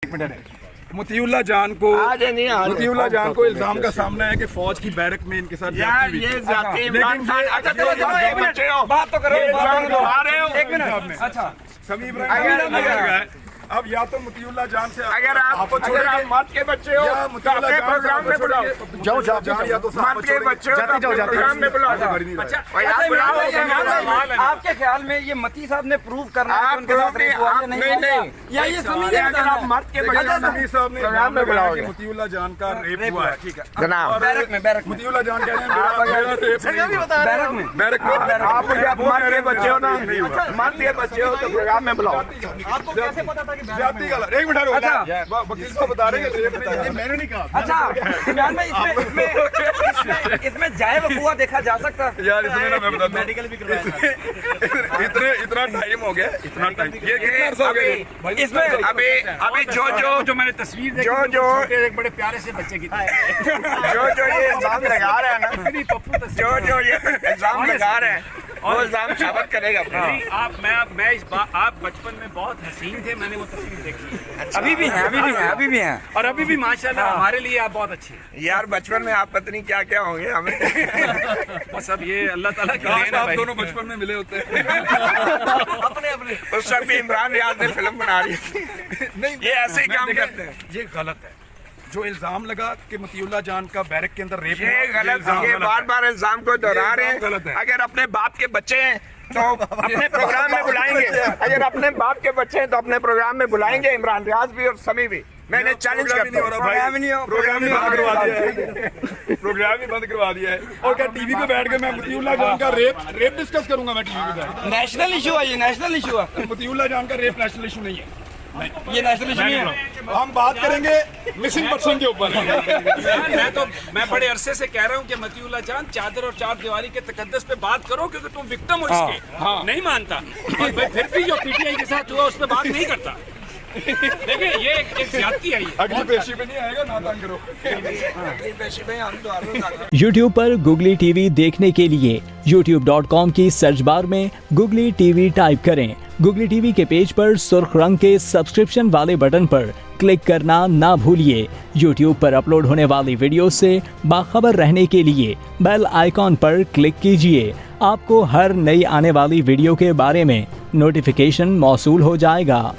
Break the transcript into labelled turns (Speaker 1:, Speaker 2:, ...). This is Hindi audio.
Speaker 1: मतीउल्लाह जान को इल्जाम का सामना है कि फौज की बैरक में इनके साथ
Speaker 2: यार ये जाती
Speaker 1: बात तो करो
Speaker 2: एक मिनट।
Speaker 1: अच्छा समी इब्राहिम अब या तो मतीउल्लाह जान से
Speaker 2: अगर आपको छोड़ आप मत के बच्चे हो तो अपने प्रोग्राम में बुलाओ।
Speaker 1: जाओ या तो
Speaker 2: मत के बच्चे हो तो प्रोग्राम में बुलाओ।
Speaker 3: आपके ख्याल में ये मती साहब ने प्रूव करना है कि उनके साथ रेप हुआ है
Speaker 2: नहीं
Speaker 3: या ये समी ने
Speaker 2: अगर आप मत के बच्चे
Speaker 1: समी साहब ने
Speaker 2: प्रोग्राम में बुलाओगे।
Speaker 1: मतीउल्लाह जान का रेप हुआ है। ठीक है
Speaker 2: जनाब
Speaker 3: बैरक में
Speaker 1: मतीउल्लाह जान कह रहे हैं बैरक में
Speaker 2: आप जब मत के बच्चे हो ना मत के बच्चे हो तो प्रोग्राम में बुलाओ।
Speaker 3: आपको कैसे पता था कि
Speaker 1: जाती गलत एक मिनट वकील साहब बता रहे हैं मैंने नहीं कहा।
Speaker 3: अच्छा इमरान भाई इसमें जाए वकूआ देखा जा सकता है
Speaker 1: यार इसमें ना मैं बताता
Speaker 3: मेडिकल भी करवाया
Speaker 1: इतना टाइम हो गया इतना टाइम ये कितना अर्सा हो गया
Speaker 2: इसमें अभी जो मैंने तस्वीर देखी जो
Speaker 3: एक बड़े प्यारे से बच्चे की
Speaker 2: जो ये इल्जाम लगा रहे हैं ना जो ये इल्जाम लगा रहे हैं वो इल्जाम साबित करेगा।
Speaker 4: आप बचपन में बहुत हसीन थे, मैंने वो तस्वीर देखी।
Speaker 3: अभी भी हैं
Speaker 4: और अभी भी माशाल्लाह हमारे लिए आप बहुत अच्छे हैं।
Speaker 2: यार बचपन में आप पता नहीं क्या क्या होंगे हमें
Speaker 4: बस अब ये अल्लाह ताला की
Speaker 1: काश
Speaker 4: देन है
Speaker 1: आप
Speaker 4: भाई।
Speaker 1: दोनों बचपन में मिले होते
Speaker 3: अपने
Speaker 2: उस वक्त भी इमरान रियाज ने फिल्म बना रही थी।
Speaker 1: नहीं
Speaker 2: ये ऐसे ही
Speaker 1: मैं
Speaker 2: काम
Speaker 1: देखिए,
Speaker 2: करते हैं।
Speaker 1: ये गलत है जो इल्जाम लगा कि मतीउल्लाह जान का बैरक के अंदर रेप
Speaker 2: ये
Speaker 1: हुआ,
Speaker 2: गलत
Speaker 1: इल्जाम
Speaker 2: ये
Speaker 1: गलत
Speaker 2: बार
Speaker 1: है।
Speaker 2: बार इल्जाम को दोहरा रहे
Speaker 1: इल्जाम गलत
Speaker 2: हैं।
Speaker 1: है।
Speaker 2: अगर अपने बाप के बच्चे हैं तो अपने प्रोग्राम में बुलाएंगे। अगर अपने बाप के बच्चे हैं तो अपने प्रोग्राम में बुलाएंगे इमरान रियाज भी और समी भी। मैंने चैलेंज
Speaker 1: प्रोग्राम ही नहीं हो
Speaker 2: करता
Speaker 1: रहा
Speaker 2: हूं।
Speaker 1: भाई, प्रोग्राम ही बंद करवा दिया है प्रोग्राम ही बंद करवा दिया है। और क्या टीवी पे बैठ के मैं मतीउल्लाह जान का रेप डिस्कस करूंगा मैं टीवी पे बैठ
Speaker 3: नेशनल इशू है ये नेशनल इशू है
Speaker 1: के? मतीउल्लाह जान का रेप नेशनल इशू नहीं है।
Speaker 3: ये नेशनल इशू नहीं है
Speaker 1: हम बात करेंगे मिसिंग पर्सन के ऊपर
Speaker 4: मैं बड़े अरसे से कह रहा हूँ कि मतीउल्लाह जान चादर और चार दीवारी के तकद्दस पे बात करो क्योंकि तुम विक्टिम हो इसके। नहीं मानता और भाई फिर भी जो पीटीआई के साथ हुआ उस पर बात नहीं करता। देखिए ये एक ज्यादती है ये।
Speaker 1: अगली पेशी पे नहीं आएगा ना तंग करो।
Speaker 5: YouTube पर गुगली टीवी देखने के लिए youtube.com की सर्च बार में गुगली टीवी टाइप करें। गुगली टीवी के पेज पर सुर्ख रंग के सब्सक्रिप्शन वाले बटन पर क्लिक करना ना भूलिए। YouTube पर अपलोड होने वाली वीडियो से बाखबर रहने के लिए बेल आइकॉन पर क्लिक कीजिए। आपको हर नई आने वाली वीडियो के बारे में नोटिफिकेशन मौसूल हो जाएगा।